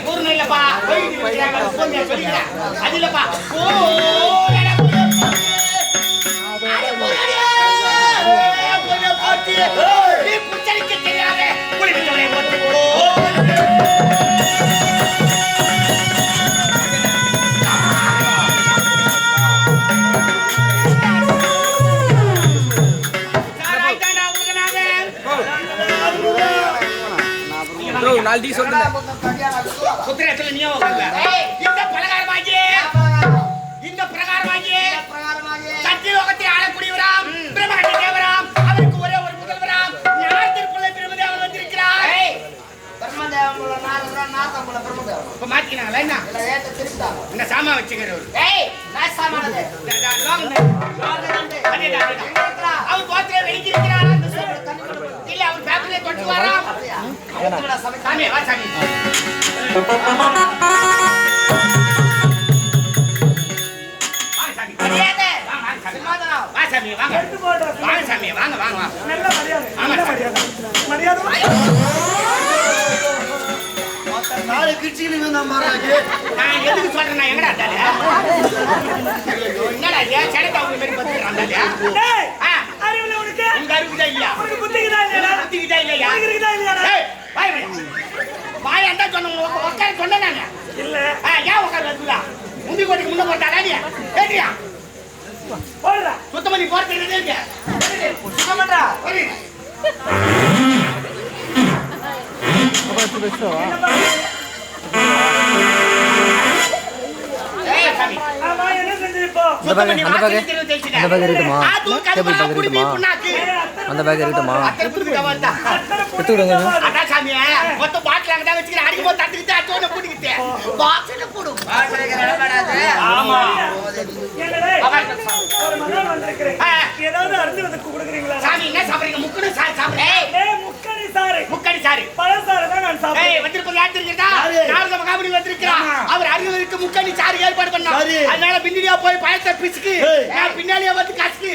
பூர்ண இல்லப்பா அது இல்லப்பா புச்சரிக்க தெரியாத நாலு டீ சொல்லுங்க குதிரைத்துல நீ இந்த பிரகாரமாகி இந்த பிரகாரமாகி சத்தியோகத்தை ஆளக்கூடியவராம் பிரம்மகட்டி தேவராம் அவருக்கு ஒரே ஒரு முதல்வராம் ஞானத்திற்குள்ளே பிரம்மதேவன் வந்திருக்கிறார். இப்ப மாத்தினாங்களா என்ன இந்த சாமா வச்சுக்கிறவர் அவர் கோத்திர வெளிக்கிறாரா இல்ல அவர் பேப்பர்ல கொண்டு வராம். சாமி வா சாமி எதுக்கு சொல்றேன் எங்கடா என்னடா செடக்கா மாதிரி அறிவுதான் இல்லையா புத்திக்குதா இல்லையா வாய் அந்த சொன்ன உட்கார சொன்னேன் நானு இல்ல ஏன் உட்கார வருதுல முந்தி கோட்டுக்கு முன்ன போட்டாடா நீ கேட்டியா போடுறா சுத்தம் பண்ணி போறது சுத்தம் பண்றா அந்த பேக் இருக்கட்டுமா அவர் அறிவுக்கு முக்கணி சாறு ஏற்பாடு பண்ணார். அதனால பின்னாடியா போய் பயத்தை பிச்சுக்கு பின்னாடியே வந்து கஷ்டு